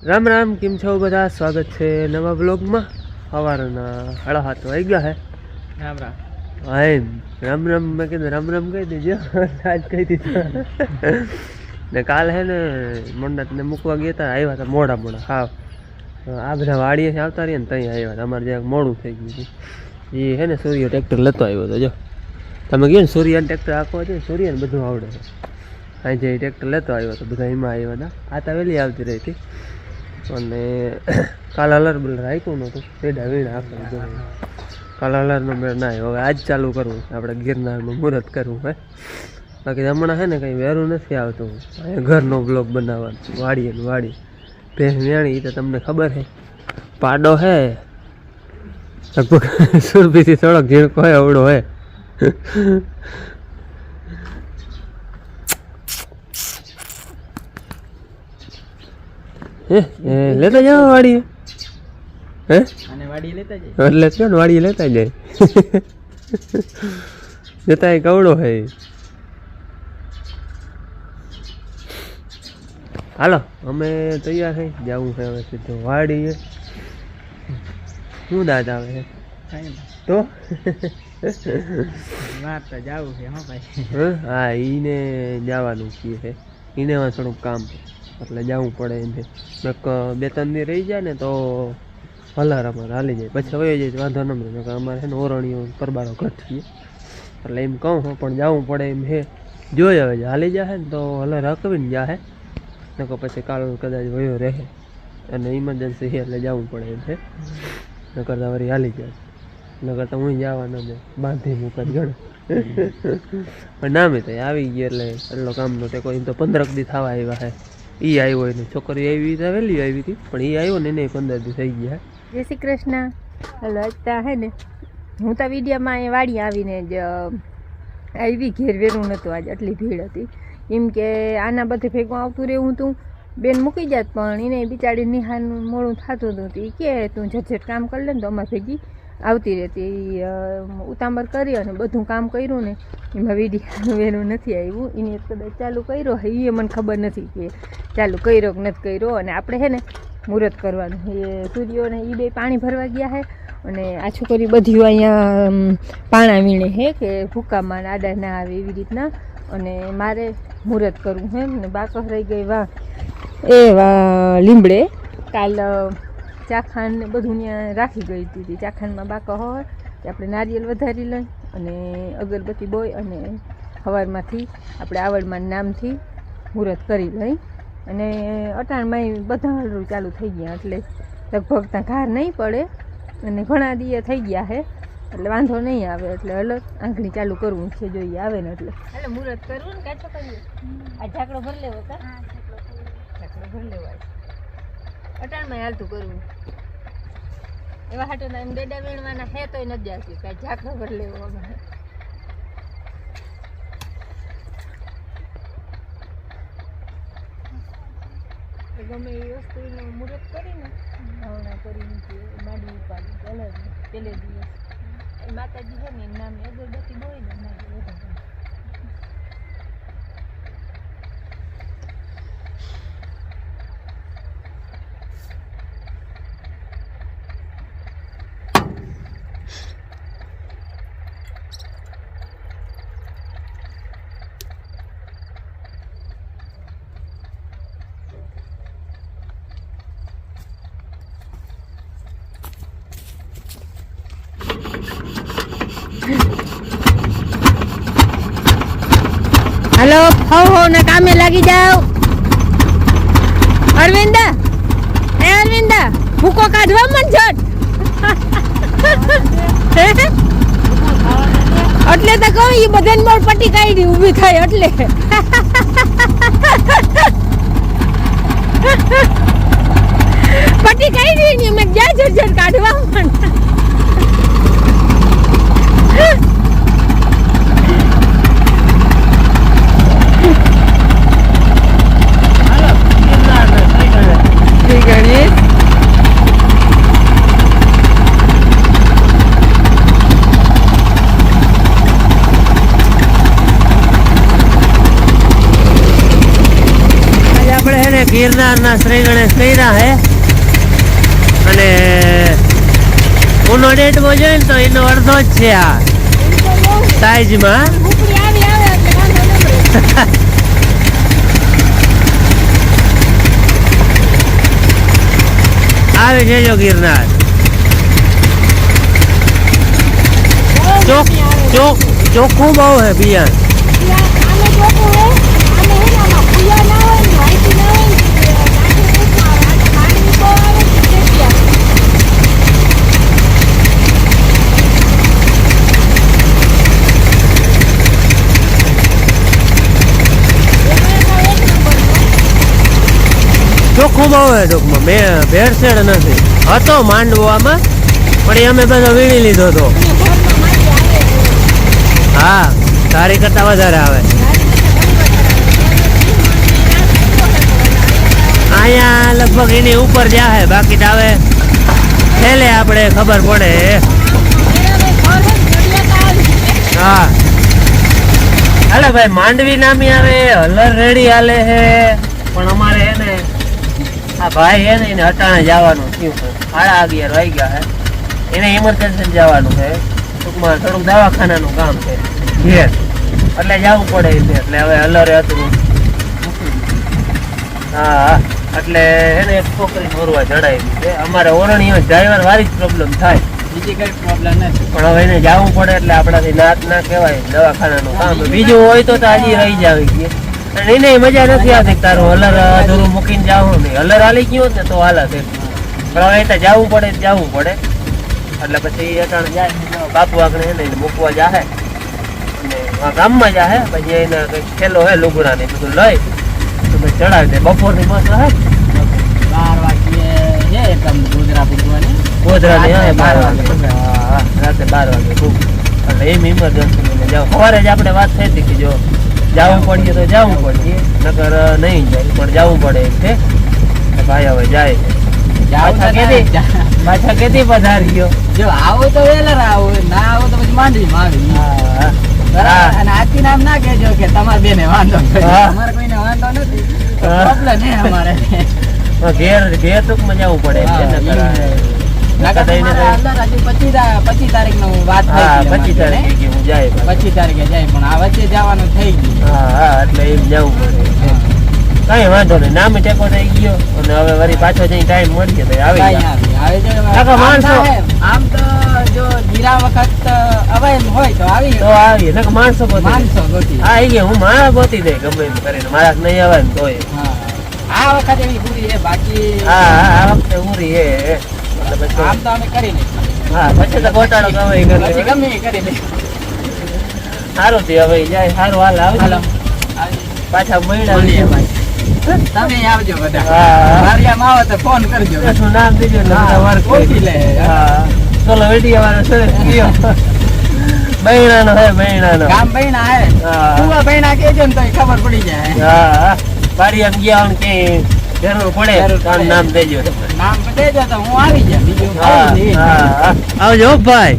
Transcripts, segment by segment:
રામ રામ, કેમ છો બધા? સ્વાગત છે નવા બ્લોગમાં. સવારના 7:30 વાગી ગયા હે. રામ રામ. હા એમ રામ રામ મેં કીધું રામ રામ કહી દેજો. આજ કહી દીધું ને કાલ હે ને મંડતને મૂકવા ગયા હતા, આવ્યા હતા મોડા હા આ બધા વાડીએથી આવતા રહીએ ને ત્યાં આવ્યા હતા. અમારે જ્યાં મોડું થઈ ગયું હતું એ હે ને સૂર્ય ટ્રેક્ટર લેતો આવ્યો હતો. જો તમે કહો ને સૂર્યને ટ્રેક્ટર આખો છે, સૂર્યને બધું આવડે છે. અહીં જે ટ્રેક્ટર લેતો આવ્યો હતો બધા એમાં આવ્યા હતા. આ તો વહેલી આવતી રહી હતી અને કાલ અલર બલર આપ્યું નહોતું, પેડા વીણા આપણે કાલ અલરનો મેળ ના આવ્યો. હવે આજ ચાલુ કરવું આપણે ગિરનારમાં મુહૂર્ત કરવું હે. બાકી હમણાં છે ને કંઈ વહેરું નથી આવતું. અહીંયા ઘરનો બ્લોગ બનાવવાનો, વાડીએ ને વાડી ભેંસ વેણી એ તો તમને ખબર છે. પાડો હે લગભગ સુરભીથી થોડોક ઝીણકો હોય અવડો હે. લેતા જાઓ વાડીએ. હે અને વાડી લેતા જાય એટલે જ ને વાડીએ લેતા જાય. જતા કવડો હે. હાલો અમે તૈયાર થઈ જવું છે હવે સીધું વાડીએ. શું દાદ આવે છે તો વાર તો જાવું છે હો ભાઈ. હા ઈને જવાનું કહે છે, એને થોડુંક કામ એટલે જવું પડે એમ છે. બે ત્રણ દી રહી જાય ને તો હલાર અમારે હાલી જાય, પછી હવે જાય વાંધો ન મળે. અમારે છે ને ઓરણીઓ પરબારો ઘટીએ એટલે એમ કહું હું પણ જવું પડે એમ છે. જોઈ હવે હાલી જાય ને તો હલાર હકવીને જાય, નકર પછી કાલ કદાચ વયો રહે અને ઇમરજન્સી છે એટલે જવું પડે એમ છે. નકર તો વળી હાલી જાય, નકર તો હું જવા ન દે બાંધી મૂકત ગણ. પણ નામે તો આવી ગયો એટલે એટલો કામનો ટેકો. એમ તો 15 દી થવા આવ્યા છે. એ આવ્યો એને છોકરી આવી તો વહેલી આવી હતી, પણ એ આવ્યો ને એને 15 દી થઈ ગયા. જય શ્રી કૃષ્ણ. હલો અત્યારે હે ને હું તો વિડીયોમાં અહીંયા વાડી આવીને જ આવી, ઘેર વેરું નહોતું આજે, આટલી ભીડ હતી. એમ કે આના બધે ભેગું આવતું રહેવું હતું, બેન મૂકી જાત પણ એને બિચારી નિહાળનું મોડું થતું હતું. એ કે તું ઝટઝટ કામ કરી લે ને તો અમારે ભેગી આવતી રહેતી. ઉતાંબર કરી અને બધું કામ કર્યું ને એમાં વિડીયો વેરું નથી આવ્યું. એને કદાચ ચાલુ કર્યો એ મને ખબર નથી કે ચાલુ કર્યો કે નથી કર્યો. અને આપણે છે ને મુહૂર્ત કરવાનું એ સૂર્યોને એ બે પાણી ભરવા ગયા છે અને આ છોકરી બધી અહીંયા પાણા વીણે છે કે ભૂકામાં આડા ના આવે એવી રીતના. અને મારે મુહૂર્ત કરવું છે ને બાકસ રહી ગઈ લીમડે. કાલ ચાખાન ને બધું ત્યાં રાખી ગઈ હતી. ચાખાનમાં બાકો હોય કે આપણે નારિયેલ વધારી લઈ અને અગરબત્તી બોય અને સવારમાંથી આપણે આવડમાં નામથી મુહૂર્ત કરી લઈ. અને અટાણમાં બધા હલરું ચાલુ થઈ ગયા એટલે લગભગ ત્યાં ઘાર નહીં પડે અને ઘણા દીએ થઈ ગયા છે એટલે વાંધો નહીં આવે. એટલે અલગ આંગળી ચાલુ કરવું છે, જોઈએ આવે ને એટલે મુહૂર્ત કરવું ને કાચો કરીએ. આ ઝાકડો ભર લેવો કા? ઝાકડો ભર લેવાય અટાણમાં હાલતું કરવું. એવા હાટો એમ ડેડા વીણવાના હે તોય નથી જાતી, કાંઈ ઝાકડો ભર લેવો. અમારે ગમે એ વસ્તુનું મુહૂર્ત કરીને ભાવના કરીને માંડવી ઉપાડી અલગ પહેલે દિવસ માતાજી છે ને નામે અગરબત્તી બોય ને વધારે. હલો હો ને કામે લાગી જાઓ. અરવિંદા ભૂકો કાઢવા મન છટ. એટલે તો કહું એ બધાને મોર પટ્ટી કાઢી ઊભી થાય એટલે. પટ્ટી કાઢી ને મેં જ્યાં ઝટ કાઢવા મન. ગિરનારના શ્રી ગણેશ કર્યા હે અને ઉનો ડેટમાં જોઈએ ને તો એનો અડધો જ છે આ સાઈઝમાં. આવે છે જો ગિરનાર ચોખ્ખું બહુ હે બિયાન. ચોખ્ખું બહુ હે ટૂંકમાં. મેં ભેળસેળ નથી હતો માંડવો આમાં પણ એ અમે બધો વીણી લીધો હતો. હા તારી કરતા વધારે આવે. અહીંયા લગભગ એની ઉપર જાહે બાકી તો આવે છેલ્લે આપણે ખબર પડે. હા હાલે ભાઈ માંડવી નામી આવે હલર રેડી હાલે હે પણ અમારે એને આ ભાઈ હે ને એને અટાણે જવાનું થયું છે 11:30 વાગ્યા હે. એને ઇમરજન્સી જવાનું છે ટૂંકમાં થોડુંક દવાખાનાનું કામ છે ઘેર એટલે જવું પડે છે એટલે હવે હલરે હતું. હા એટલે એને એક છોકરી મોરવા જણાવી છે. અમારે ઓરણીઓ ડ્રાઈવર વાળી જ પ્રોબ્લેમ થાય બીજી કઈ પ્રોબ્લેમ નથી પણ હવે એને જવું પડે એટલે આપણાથી નાત ના કહેવાય દવાખાનાનું કામ. બીજું હોય તો હજી રહી જાવી અને એને મજા નથી આવતી તારું હલર અધૂરું મૂકીને જવું નહીં. હલર હાલી ગયું ને તો હાલા છે પણ હવે તો જવું પડે એટલે પછી અટાણે જાય બાપુ આગળ એને મૂકવા જાહે અને ગામમાં જાહે પછી એને કંઈક ખેલો હે લુગડા ને બધું લઈ તો પછી ચડાવી દે. બપોરની બસ હે 12 વાગ્યે છે એકદમ ગોધરા પૂજવાની. ગોધરાની હે 12 વાગે. હા રાતે 12 વાગે ખૂબ એટલે એમ ઇમરજન્સી જાવ. સવારે જ આપણે વાત થઈ હતી કે જો જવું પડીએ તો જવું પડીએ નકર નહીં જાય પણ જવું પડે એમ છે. ભાઈ હવે જાય પાછા કેતી પધારી જો આવો તો વેલર આવો ના આવો તો પછી માંડવીમાં આવી. અને આથી નામ ના કહેજો કે તમારે બેને વાંધો અમારે કોઈને વાંધો નથી પ્રોબ્લેમ હે અમારે ઘેર ટૂંકમાં જવું પડે. 25 તારીખ નું વાત થઈ 25 તારીખે હું જાય 25 તારીખે જાય પણ આ વચ્ચે જવાનું થઈ ગયું. હા એટલે એમ જવું પડે. કઈ વાંધો નહીં નામે ટેકો થઈ ગયો અને હવે વળી પાછો જઈ ટાઈમ મળીએ તો આવી માણસો આમ તો જો જીરા વખત અવાય હોય તો આવી નકર માણસો ગોતી આવી ગયા. હું મારા ગોતી દે ગમે એમ કરીને મારા નહીં આવે ને તોય. આ વખત એવી પૂરી છે બાકી આ વખતે પૂરી હે આમ તો અમે કરી નહીં. હા પછી તો ગોટાળો ગમે ગમે કરી નહીં. સારું થી હવે જાય સારું હાલ આવજો પાછા મળીએ ભાઈ. તમે આવજો બધા. હા મારિયામાં આવો તો ફોન કરજો. શું નામ દેજો ઓળખી લે. હા ચલો વેડિયા વાળો સરસ કયો બૈણાનો હે બૈણાનો ગામ બૈણા હે. કુવા બૈણા કેજો ને તો ખબર પડી જાય. હા બારી આમ ગયા કે જરૂર પડે તો નામ દેજો. નામ દેજો તો હું આવી જાય બીજું. હા આવજો ભાઈ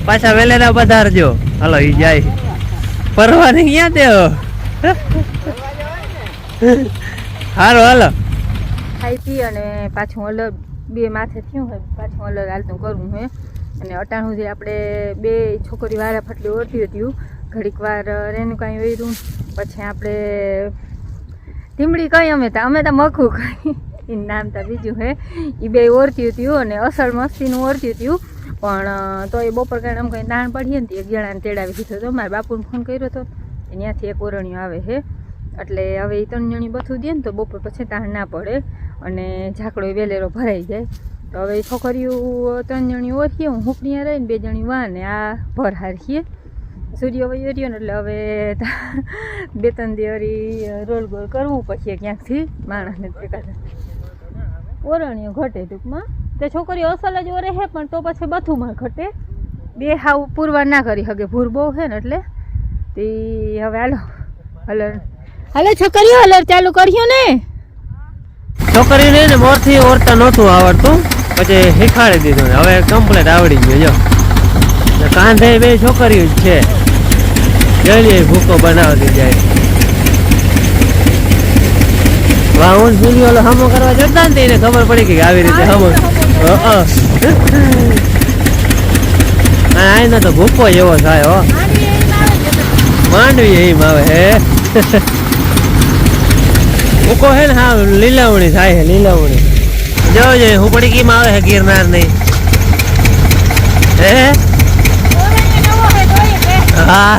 પાછા વેલેરા પધારજો. હાલો ઈ જાય પરવાની ક્યાં દેવો. હારો હાલો ખાઈ પી અને પાછું અલગ બે માથે થયું હોય પાછું અલગ હાલતું કરવું હે. અને અટાણ સુધી આપણે બે છોકરી વારા ફટલી ઓરતી હતી ઘડીક વાર રેનું કાંઈ વહેરું પછી આપણે ટીમડી કઈ અમે તો મખું કઈ એનું નામ તો બીજું હે એ બે ઓરતી હતી અને અસલ મસ્તીનું ઓરતી હતું પણ તો એ બપોર કાંઈ આમ કંઈ દાણ પડીએ ને એક જણાને તેડાવી દીધો હતો. મારા બાપુને ફોન કર્યો હતો ત્યાંથી એક ઓરણીઓ આવે છે એટલે હવે એ 3 જણી બથું દે ને તો બપોર પછી તાણ ના પડે અને ઝાકડો વેલેરો ભરાઈ જાય. તો હવે છોકરીઓ 3 જણી ઓળખીએ હું હુકડીયા રહીને 2 જણી વાને આ ભર હારીએ સૂર્ય વયો રહ્યો ને એટલે હવે 2-3 દિવરી રોલ ગોલ કરવું પછી ક્યાંકથી માણસને ઓરણીઓ ઘટે ટૂંકમાં. તે છોકરીઓ અસલ જ ઓરે છે પણ તો પછી બધુંમાં ઘટે બે હાવ પૂરવાર ના કરી શકે ભૂર બહુ છે ને એટલે તે હવે હાલો છોકરીઓ હલર ચાલુ કર્યું ને. છોકરીને ને મોરથી ઓરતા નહોતું આવડતું પછી શીખવાડી દીધું હવે કમ્પ્લીટ આવડી ગયો. જો કાંધે 2 છોકરીઓ જ છે જઈએ ભૂકો બનાવતી જાય વાહન સુની ઓલો હમો કરવા જતા ને એને ખબર પડી કે આવી રીતે હમો આને તો ભૂકો એવો થાય હો માંડવી એમ આવે હે ભૂકો હે ને હા લીલાવણી થાય હે લીલાવણી જોજે હું પડી કેમ આવે હે ગિરનાર નહીં હે હા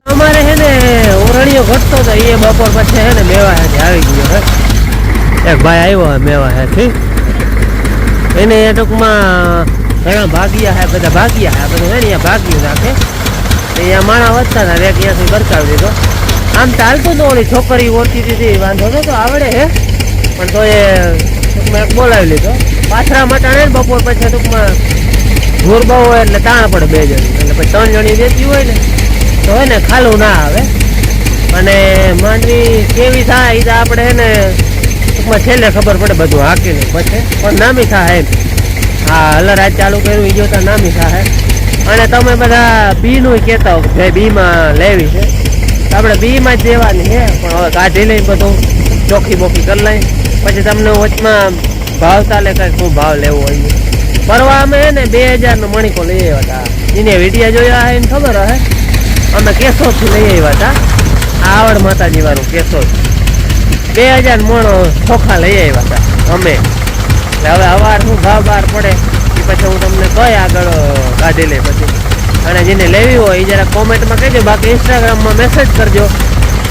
અમારે હે ને ઓરણીયો ઘટતો તો એ બપોર પછી હે ને મેવા હે આવી ગયો હે એક ભાઈ આવ્યો હે મેવા હે થી એને એ ટૂંકમાં ઘણા ભાગ્યા હે બધા ભાગ્યા હે બધું હે ને અહીંયા ભાગ્યું રાખે અહીંયા માણા વધતા હતા એક અહીંયાથી બરકાવી દીધો આમ ચાલતું તો ઓલી છોકરી ઓળખી દીધી વાંધો નતો આવડે હે પણ તો એ ટૂંકમાં એક બોલાવી લીધો પાછરા મટાણે ને બપોર પછી ટૂંકમાં ઘોર બહુ હોય એટલે તાણ પડે બે જણી એટલે પછી 3 જણી બેસી હોય ને તો હે ને ખાલું ના આવે અને માંડવી કેવી થાય એ તો આપણે હે ને ટૂંકમાં છેલ્લે ખબર પડે બધું હાકીને પછી પણ નામી થાય એમ હા હલર આજ ચાલુ કર્યું એ જોતા નામી થાય અને તમે બધા બીનું કહેતા હો કે બીમાં લેવી છે આપણે બીમાં જ દેવાની છે પણ હવે કાઢી લઈને બધું ચોખ્ખી બોખી કરી લઈ પછી તમને વચમાં ભાવ ચાલે કંઈ શું ભાવ લેવો હોય પરવા અમે હે ને 2000 નો મણિકો લઈ આવ્યા હતા એને વિડીયા જોયા એને ખબર હે અમે કેશોદથી લઈ આવ્યા હતા આવડ માતાજી વાળું કેશોદ 2000 મણો ચોખા લઈ આવ્યા હતા અમે એટલે હવે અવાર શું ભાવ બહાર પડે એ પછી હું તમને કહી આગળ કાઢી લે પછી અને જેને લેવી હોય એ જરા કોમેન્ટમાં કહેજો બાકી ઇન્સ્ટાગ્રામમાં મેસેજ કરજો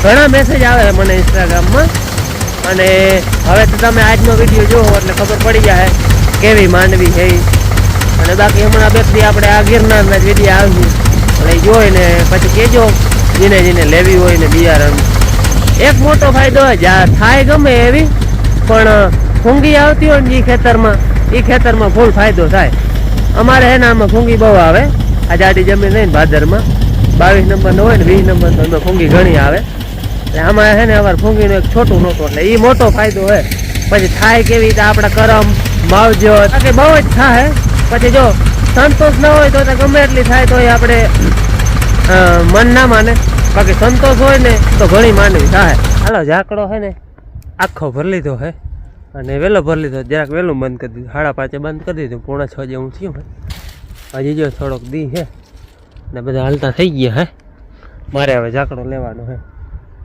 ઘણા મેસેજ આવે મને ઇન્સ્ટાગ્રામમાં અને હવે તો તમે આજનો વિડીયો જોવો એટલે ખબર પડી જાય કેવી માંડવી છે અને બાકી હમણાં બેથી આપણે આ ગિરનારના જ વિડીયો આવ્યું એટલે જોઈને પછી કહેજો જેને લેવી હોય ને બિયારણ એક મોટો ફાયદો હોય થાય ગમે એવી પણ ફૂંગી આવતી હોય ને એ ખેતરમાં ફૂલ ફાયદો થાય અમારે હે ને આમાં ફૂંગી બહુ આવે આ જાડી જમીન રહી ને ભાદરમાં 22 નંબરનો હોય ને 20 નંબરનો એમાં ફૂંગી ઘણી આવે એટલે આમાં હે ને અમારે ફૂંગીનું એક છોટું નહોતું એટલે એ મોટો ફાયદો હોય પછી થાય કેવી રીતે આપણા કરમ માવજો કે બહુ જ થાય પછી જો સંતોષ ન હોય તો ગમે એટલી થાય તો એ આપણે મન ના માને બાકી સંતોષ હોય ને તો ઘણી માંડવી થાય હાલો ઝાકડો હે ને આખો ભરી લીધો હે અને વહેલો ભરી લીધો જરાક વહેલું બંધ કરી દીધું 5:30 બંધ કરી દીધું 5:45 જેવું થયું હે હજી જો થોડોક દી હે ને બધા હાલતા થઈ ગયા હે મારે હવે ઝાકડો લેવાનો હે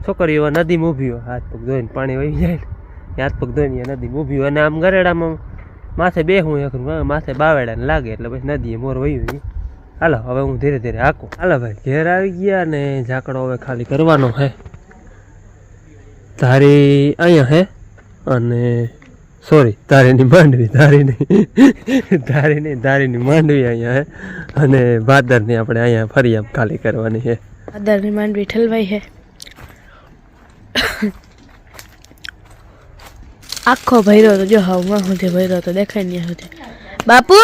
છોકરીઓ નદીમાં ઊભી હોય હાથ પગ ધોઈને પાણી વહી જાય ને હાથ પગ ધોઈને નદીમાં ઊભી હોય અને આમ ગરેડામાં માથે બેહું એક માથે બાવેડાને લાગે એટલે પછી નદીએ મોર વહ્યું હાલો હવે હું ધીરે ધીરે હાકું હાલો ભાઈ ઘેર આવી ગયા ને ઝાકડો હવે ખાલી કરવાનો હે ધારી અહીંયા હે અને સોરી ધારીની માંડવી ધારીની માંડવી અહીંયા હે અને ભાદરની આપણે અહીંયા ફરી આમ ખાલી કરવાની છે ભાદરની માંડવી ઠલવાઈ છે આખો ભર્યો તો જો હવા સુધી ભર્યો તો દેખાય નહીં સુધી બાપુ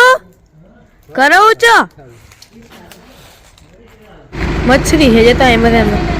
કરાવું છો મચ્છરી છે જતા એમ બધામાં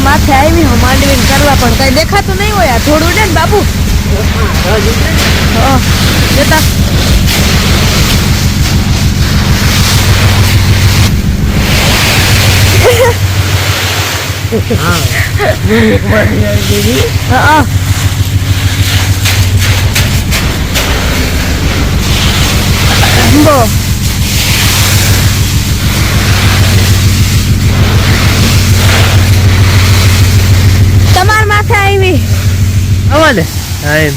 માથે આવી માંડવીને કરવા પણ કઈ દેખાતું નહીં હોય આ થોડું ને બાપુ હા, જતા હા બો તમાર માથે આવી આવા દે હા એમ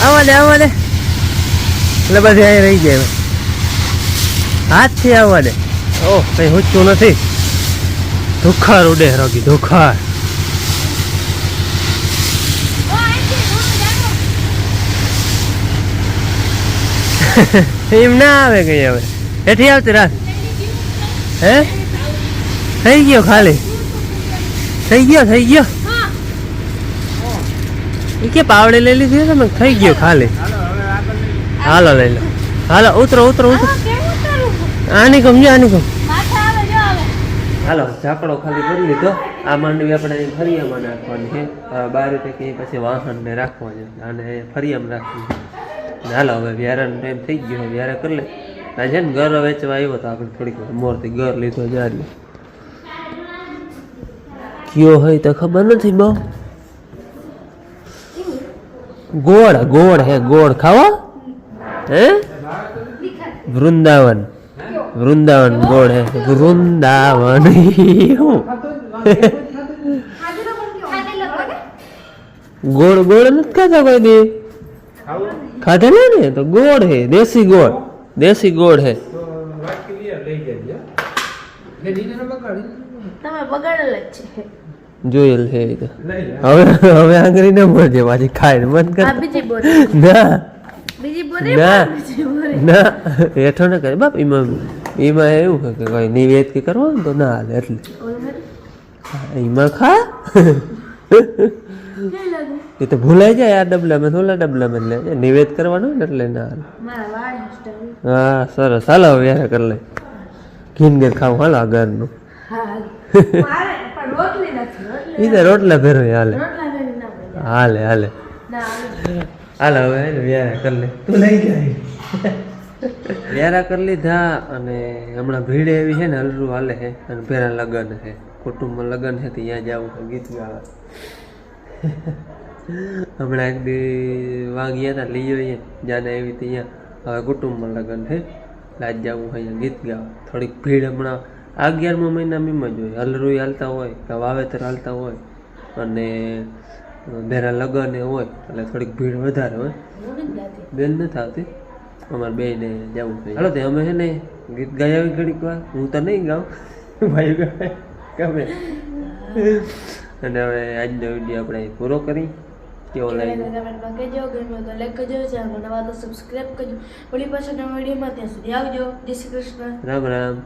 આવા દે એટલે બધી અહીં રહી જાય હાથથી આવવા દે ઓ કઈ હુચતું નથી ધોખાર ઉડે રોગી ધોખાર એમ ના આવે કઈ હવે એથી આવતી રાત હે થઈ ગયો ખાલી થઈ ગયો એ કે પાવડે લઈ લીધી તમે થઈ ગયો ખાલી હાલો લઈ લો હાલો ઉતરો આની કમ હાલો ઝાકડો ખાલી કરી લીધો આ માંડવી આપણે ફરિયામાં નાખવાની છે 12 રૂપિયા કે પછી વાહનને રાખવાની અને ફરિયામાં રાખવાની હાલો હવે વ્યારાનો ટાઈમ થઈ ગયો વ્યારા કરી લે આ છે ને ઘર વેચવા આવ્યો તો આપણે થોડીક મોરથી ઘર લીધો જાય કયો હોય તો ખબર નથી બહુ ગોળ હે ગોળ ખાવા હે વૃંદાવન ગોળ હે વૃંદાવન ગોળ નથી ખાતા કોઈ દી ખાધેલા ને તો ગોળ હે દેશી ગોળ હે તમે બગાડેલ જ છે જોયેલ છે એ તો હવે આંગળી ન મળજે પાછી ખાઈને મન કર બીજી બોલ ના હેઠો ને કરે બાપ એમાં એવું કે કઈ નિવેદ કે કરવાનું તો ના હાલે એટલે એમાં ખા એ તો ભૂલાઈ જાય આ ડબલામાં થોડા ડબલામાં લે નિવેદ કરવાનું ને એટલે ના હાલે હા સરસ હાલો હવે કરી લે ઘીન ઘેર ખાવું હાલો આ ઘરનું એ તો રોટલા ભેરો હાલે હાલે હવે વ્યારા કરી લે તું લઈ જાય વ્યારા કરી લીધા અને હમણાં ભીડ એવી છે ને હલરું હાલે છે અને ભેરા લગ્ન છે કુટુંબમાં લગ્ન છે તો ત્યાં જવું છે ગીત ગાવા હમણાં એક દી વાગ્યા હતા લઈ જઈએ જાને એવી ત્યાં હવે કુટુંબમાં લગ્ન છે આજ જવું હોય અહીંયા ગીત ગાવા થોડીક ભીડ હમણાં 11મા મહિનામાં એમ જ હોય હલરું હાલતા હોય કે વાવેતર હાલતા હોય અને બેરા લગન હોય એટલે થોડીક ભીડ વધારે હોય બેન નથી આવતી અમારે બેને જવું છે હાલો તે અમે છે ને ગીત ગાઈ આવી ઘડીક વાર હું તો નહીં ગાઉં ભાઈ ગમે અને હવે આજનો વિડીયો આપણે પૂરો કરી કેવો લાગ્યો કમેન્ટમાં કહેજો ગમ્યો તો લાઈક કરજો ચેનલ નવા તો સબસ્ક્રાઇબ કરજો વળી પાછળ નવા વિડીયોમાં ત્યાં સુધી આવજો જય શ્રી કૃષ્ણ રામ રામ